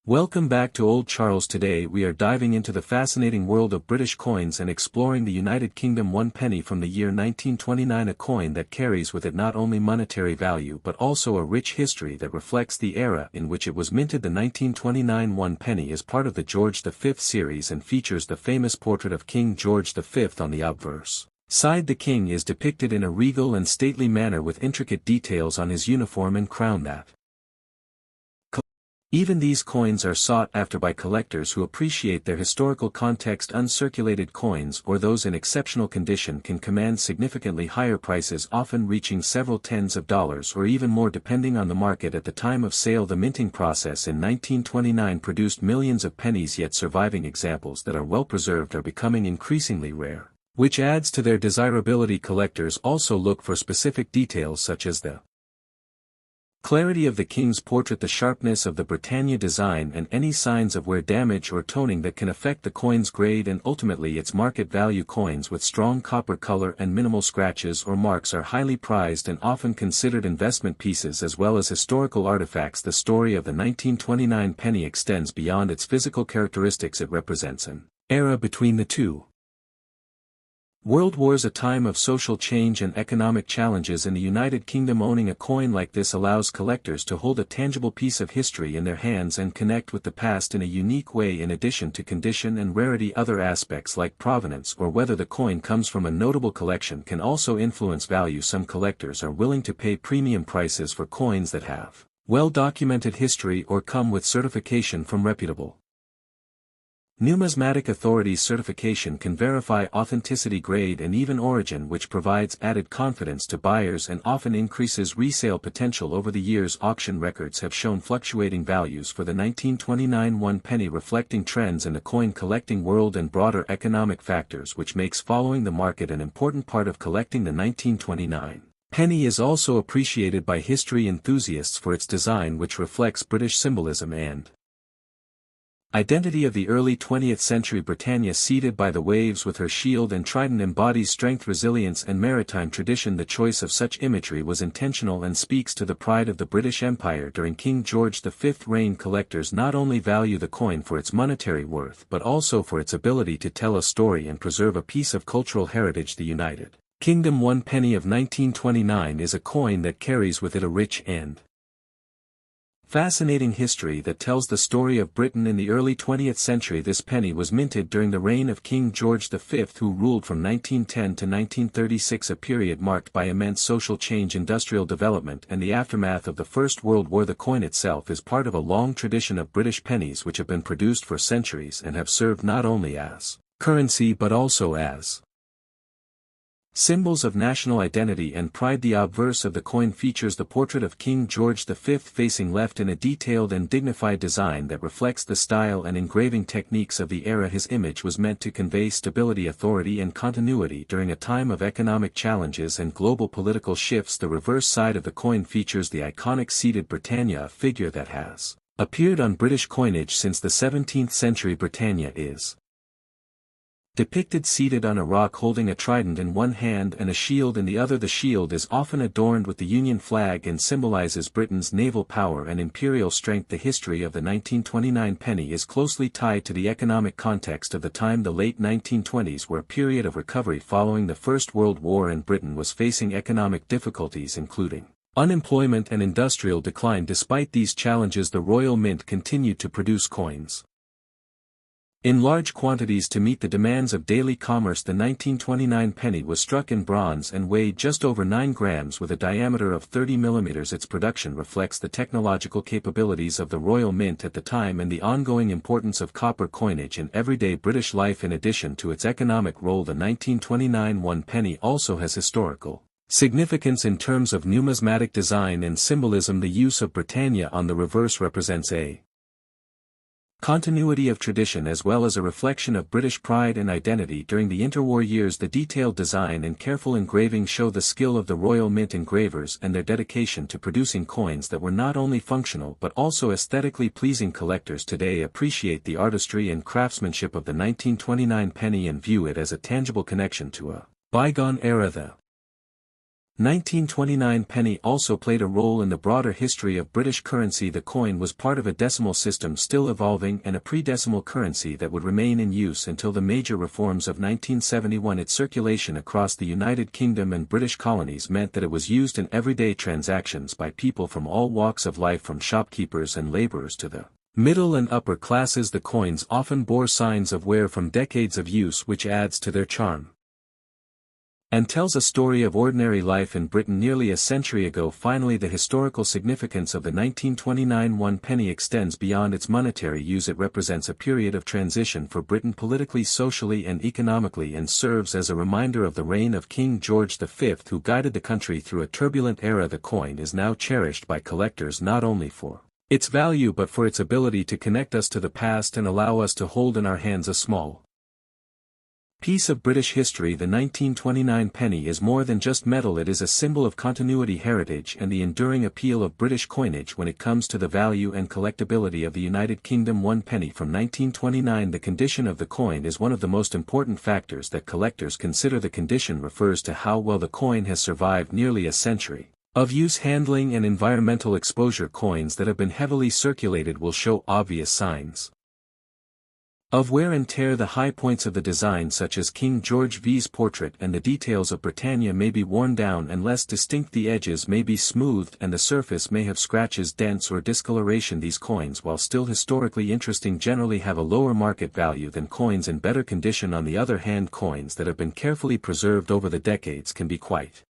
Welcome back to Old Charles. Today we are diving into the fascinating world of British coins and exploring the United Kingdom 1 penny from the year 1929, a coin that carries with it not only monetary value but also a rich history that reflects the era in which it was minted. The 1929 1 penny is part of the George V series and features the famous portrait of King George V on the obverse side. The king is depicted in a regal and stately manner with intricate details on his uniform and crown. Even these coins are sought after by collectors who appreciate their historical context. Uncirculated coins or those in exceptional condition can command significantly higher prices, often reaching several tens of dollars or even more depending on the market at the time of sale. The minting process in 1929 produced millions of pennies, yet surviving examples that are well preserved are becoming increasingly rare, which adds to their desirability. Collectors also look for specific details such as the clarity of the king's portrait, the sharpness of the Britannia design, and any signs of wear, damage or toning that can affect the coin's grade and ultimately its market value. Coins with strong copper color and minimal scratches or marks are highly prized and often considered investment pieces as well as historical artifacts. The story of the 1929 penny extends beyond its physical characteristics. It represents an era between the two World Wars, a time of social change and economic challenges in the United Kingdom. Owning a coin like this allows collectors to hold a tangible piece of history in their hands and connect with the past in a unique way. In addition to condition and rarity, other aspects like provenance or whether the coin comes from a notable collection can also influence value. Some collectors are willing to pay premium prices for coins that have well-documented history or come with certification from reputable numismatic authorities. Certification can verify authenticity, grade and even origin, which provides added confidence to buyers and often increases resale potential. Over the years, auction records have shown fluctuating values for the 1929 1 penny, reflecting trends in the coin collecting world and broader economic factors, which makes following the market an important part of collecting. The 1929 penny is also appreciated by history enthusiasts for its design, which reflects British symbolism and identity of the early 20th century. Britannia, seated by the waves with her shield and trident, embodies strength, resilience and maritime tradition. The choice of such imagery was intentional and speaks to the pride of the British Empire during King George V's reign. Collectors not only value the coin for its monetary worth but also for its ability to tell a story and preserve a piece of cultural heritage. The United Kingdom 1 penny of 1929 is a coin that carries with it a rich and fascinating history that tells the story of Britain in the early 20th century. This penny was minted during the reign of King George V, who ruled from 1910 to 1936, a period marked by immense social change, industrial development and the aftermath of the First World War. The coin itself is part of a long tradition of British pennies which have been produced for centuries and have served not only as currency but also as symbols of national identity and pride. The obverse of the coin features the portrait of King George V facing left in a detailed and dignified design that reflects the style and engraving techniques of the era. His image was meant to convey stability, authority and continuity during a time of economic challenges and global political shifts. The reverse side of the coin features the iconic seated Britannia, a figure that has appeared on British coinage since the 17th century. Britannia is depicted seated on a rock holding a trident in one hand and a shield in the other. The shield is often adorned with the Union flag and symbolizes Britain's naval power and imperial strength. The history of the 1929 penny is closely tied to the economic context of the time. The late 1920s were a period of recovery following the First World War, and Britain was facing economic difficulties including unemployment and industrial decline. Despite these challenges, the Royal Mint continued to produce coins in large quantities to meet the demands of daily commerce. The 1929 penny was struck in bronze and weighed just over 9 grams with a diameter of 30 millimeters. Its production reflects the technological capabilities of the Royal Mint at the time and the ongoing importance of copper coinage in everyday British life. In addition to its economic role, the 1929 1 penny also has historical significance in terms of numismatic design and symbolism. The use of Britannia on the reverse represents a continuity of tradition as well as a reflection of British pride and identity during the interwar years. The detailed design and careful engraving show the skill of the Royal Mint engravers and their dedication to producing coins that were not only functional but also aesthetically pleasing. Collectors today appreciate the artistry and craftsmanship of the 1929 penny and view it as a tangible connection to a bygone era. The 1929 penny also played a role in the broader history of British currency. The coin was part of a decimal system still evolving and a pre-decimal currency that would remain in use until the major reforms of 1971. Its circulation across the United Kingdom and British colonies meant that it was used in everyday transactions by people from all walks of life, from shopkeepers and labourers to the middle and upper classes. The coins often bore signs of wear from decades of use, which adds to their charm and tells a story of ordinary life in Britain nearly a century ago. Finally, the historical significance of the 1929 one penny extends beyond its monetary use. It represents a period of transition for Britain politically, socially and economically, and serves as a reminder of the reign of King George V, who guided the country through a turbulent era. The coin is now cherished by collectors not only for its value but for its ability to connect us to the past and allow us to hold in our hands a small piece of British history. The 1929 penny is more than just metal. It is a symbol of continuity, heritage and the enduring appeal of British coinage when it comes to the value and collectability of the United Kingdom. One penny from 1929. The condition of the coin is one of the most important factors that collectors consider. The condition refers to how well the coin has survived nearly a century of use, handling and environmental exposure. Coins that have been heavily circulated will show obvious signs of wear and tear. The high points of the design, such as King George V's portrait and the details of Britannia, may be worn down and less distinct. The edges may be smoothed and the surface may have scratches, dents or discoloration. These coins, while still historically interesting, generally have a lower market value than coins in better condition. On the other hand, coins that have been carefully preserved over the decades can be quite